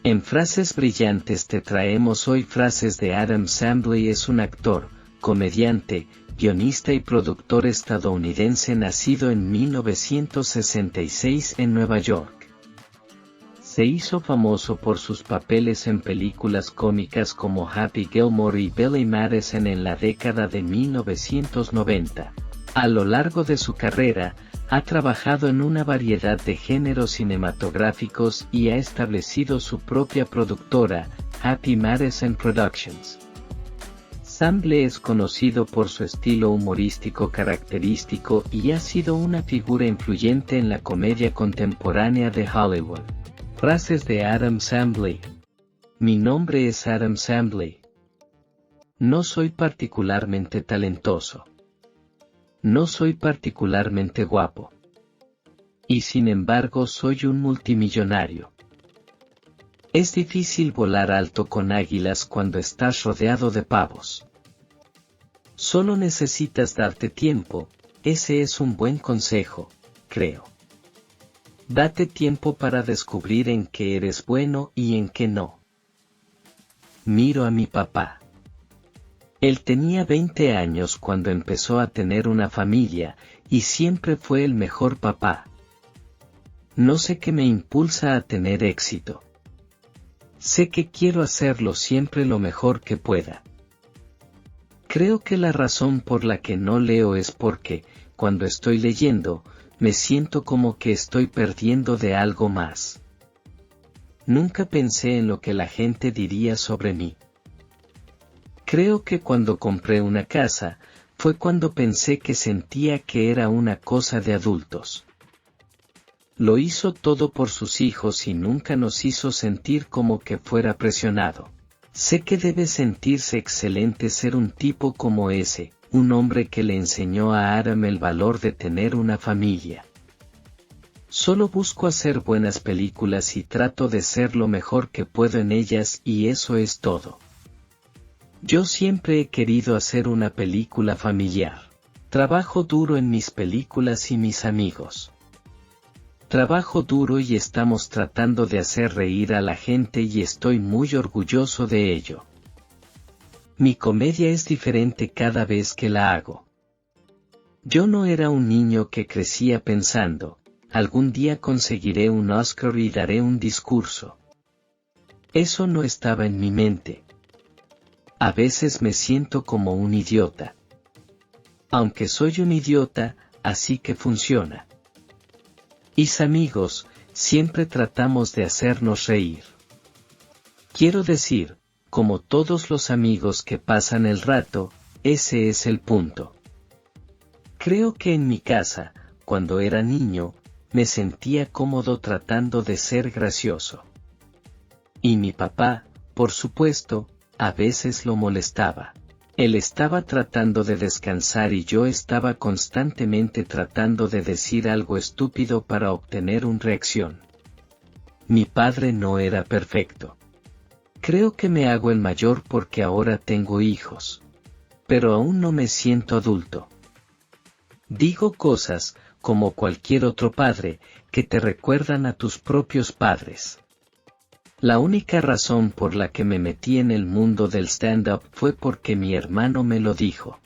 En Frases Brillantes te traemos hoy frases de Adam Sandler. Es un actor, comediante, guionista y productor estadounidense nacido en 1966 en Nueva York. Se hizo famoso por sus papeles en películas cómicas como Happy Gilmore y Billy Madison en la década de 1990. A lo largo de su carrera, ha trabajado en una variedad de géneros cinematográficos y ha establecido su propia productora, Happy Madison Productions. Sandler es conocido por su estilo humorístico característico y ha sido una figura influyente en la comedia contemporánea de Hollywood. Frases de Adam Sandler. Mi nombre es Adam Sandler. No soy particularmente talentoso. No soy particularmente guapo. Y sin embargo soy un multimillonario. Es difícil volar alto con águilas cuando estás rodeado de pavos. Solo necesitas darte tiempo, ese es un buen consejo, creo. Date tiempo para descubrir en qué eres bueno y en qué no. Miro a mi papá. Él tenía 20 años cuando empezó a tener una familia, y siempre fue el mejor papá. No sé qué me impulsa a tener éxito. Sé que quiero hacerlo siempre lo mejor que pueda. Creo que la razón por la que no leo es porque, cuando estoy leyendo, me siento como que estoy perdiendo de algo más. Nunca pensé en lo que la gente diría sobre mí. Creo que cuando compré una casa, fue cuando pensé que sentía que era una cosa de adultos. Lo hizo todo por sus hijos y nunca nos hizo sentir como que fuera presionado. Sé que debe sentirse excelente ser un tipo como ese, un hombre que le enseñó a Adam el valor de tener una familia. Solo busco hacer buenas películas y trato de ser lo mejor que puedo en ellas y eso es todo. Yo siempre he querido hacer una película familiar. Trabajo duro en mis películas y mis amigos. Trabajo duro y estamos tratando de hacer reír a la gente y estoy muy orgulloso de ello. Mi comedia es diferente cada vez que la hago. Yo no era un niño que crecía pensando, algún día conseguiré un Oscar y daré un discurso. Eso no estaba en mi mente. A veces me siento como un idiota. Aunque soy un idiota, así que funciona. Mis amigos, siempre tratamos de hacernos reír. Quiero decir, como todos los amigos que pasan el rato, ese es el punto. Creo que en mi casa, cuando era niño, me sentía cómodo tratando de ser gracioso. Y mi papá, por supuesto, a veces lo molestaba. Él estaba tratando de descansar y yo estaba constantemente tratando de decir algo estúpido para obtener una reacción. Mi padre no era perfecto. Creo que me hago el mayor porque ahora tengo hijos. Pero aún no me siento adulto. Digo cosas, como cualquier otro padre, que te recuerdan a tus propios padres. La única razón por la que me metí en el mundo del stand-up fue porque mi hermano me lo dijo.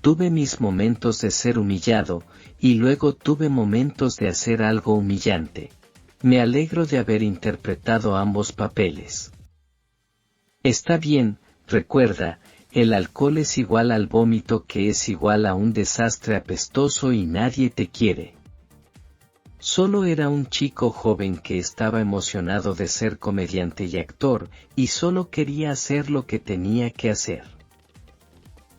Tuve mis momentos de ser humillado, y luego tuve momentos de hacer algo humillante. Me alegro de haber interpretado ambos papeles. Está bien, recuerda, el alcohol es igual al vómito que es igual a un desastre apestoso y nadie te quiere. Solo era un chico joven que estaba emocionado de ser comediante y actor, y solo quería hacer lo que tenía que hacer.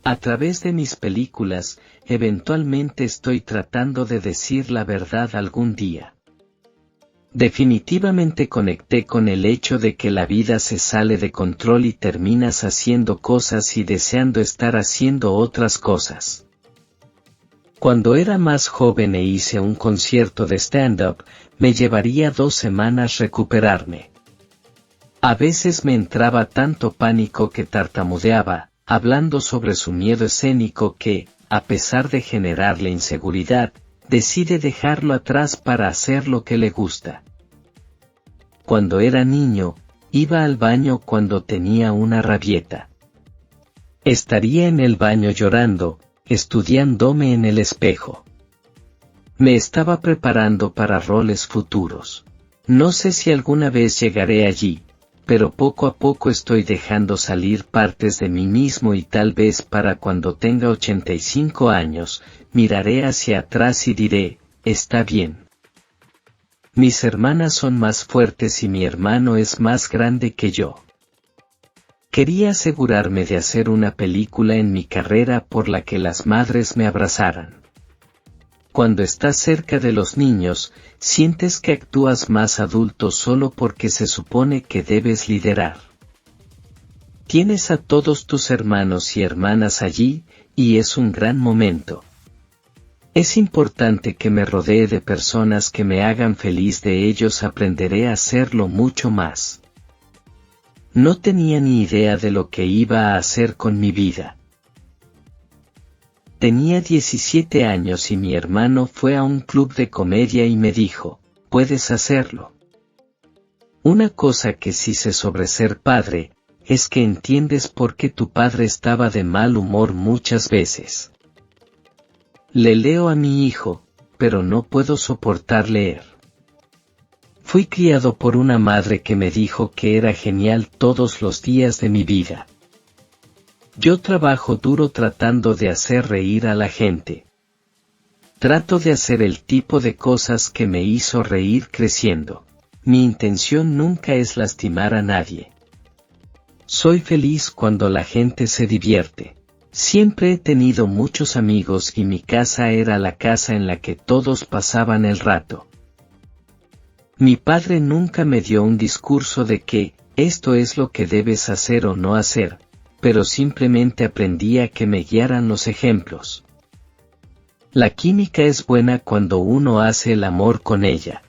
A través de mis películas, eventualmente estoy tratando de decir la verdad algún día. Definitivamente conecté con el hecho de que la vida se sale de control y terminas haciendo cosas y deseando estar haciendo otras cosas. Cuando era más joven e hice un concierto de stand-up, me llevaría 2 semanas recuperarme. A veces me entraba tanto pánico que tartamudeaba, hablando sobre su miedo escénico que, a pesar de generarle inseguridad, decide dejarlo atrás para hacer lo que le gusta. cuando era niño, iba al baño cuando tenía una rabieta. Estaría en el baño llorando, estudiándome en el espejo. Me estaba preparando para roles futuros. No sé si alguna vez llegaré allí, pero poco a poco estoy dejando salir partes de mí mismo y tal vez para cuando tenga 85 años, miraré hacia atrás y diré, está bien. Mis hermanas son más fuertes y mi hermano es más grande que yo. Quería asegurarme de hacer una película en mi carrera por la que las madres me abrazaran. Cuando estás cerca de los niños, sientes que actúas más adulto solo porque se supone que debes liderar. Tienes a todos tus hermanos y hermanas allí, y es un gran momento. Es importante que me rodee de personas que me hagan feliz, de ellos aprenderé a hacerlo mucho más. No tenía ni idea de lo que iba a hacer con mi vida. Tenía 17 años y mi hermano fue a un club de comedia y me dijo, puedes hacerlo. Una cosa que sí sé sobre ser padre, es que entiendes por qué tu padre estaba de mal humor muchas veces. Le leo a mi hijo, pero no puedo soportar leer. Fui criado por una madre que me dijo que era genial todos los días de mi vida. Yo trabajo duro tratando de hacer reír a la gente. Trato de hacer el tipo de cosas que me hizo reír creciendo. Mi intención nunca es lastimar a nadie. Soy feliz cuando la gente se divierte. Siempre he tenido muchos amigos y mi casa era la casa en la que todos pasaban el rato. Mi padre nunca me dio un discurso de que, esto es lo que debes hacer o no hacer, pero simplemente aprendí a que me guiaran los ejemplos. La química es buena cuando uno hace el amor con ella.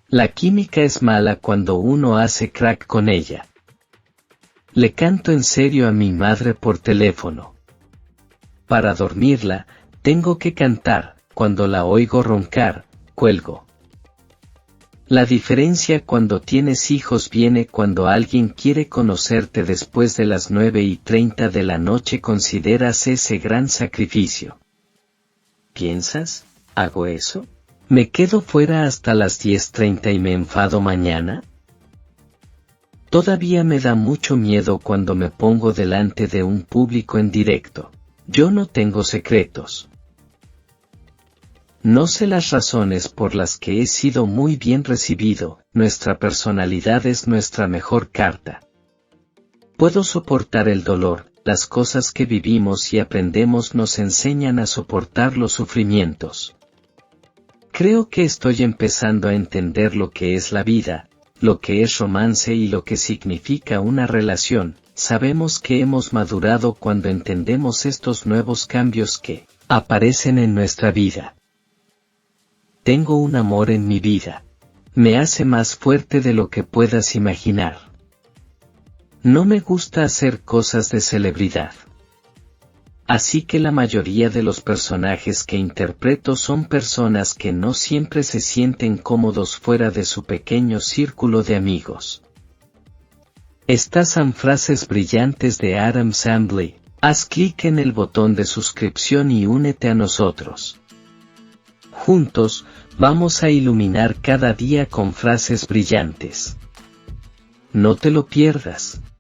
La química es mala cuando uno hace crack con ella. Le canto en serio a mi madre por teléfono. Para dormirla, tengo que cantar, cuando la oigo roncar, cuelgo. La diferencia cuando tienes hijos viene cuando alguien quiere conocerte después de las 9:30 de la noche. ¿Consideras ese gran sacrificio? ¿Piensas, hago eso? ¿Me quedo fuera hasta las 10:30 y me enfado mañana? Todavía me da mucho miedo cuando me pongo delante de un público en directo. Yo no tengo secretos. No sé las razones por las que he sido muy bien recibido, nuestra personalidad es nuestra mejor carta. Puedo soportar el dolor, las cosas que vivimos y aprendemos nos enseñan a soportar los sufrimientos. Creo que estoy empezando a entender lo que es la vida, lo que es romance y lo que significa una relación. Sabemos que hemos madurado cuando entendemos estos nuevos cambios que aparecen en nuestra vida. Tengo un amor en mi vida. Me hace más fuerte de lo que puedas imaginar. No me gusta hacer cosas de celebridad. Así que la mayoría de los personajes que interpreto son personas que no siempre se sienten cómodos fuera de su pequeño círculo de amigos. Estas son frases brillantes de Adam Sandler. Haz clic en el botón de suscripción y únete a nosotros. Juntos, vamos a iluminar cada día con frases brillantes. No te lo pierdas.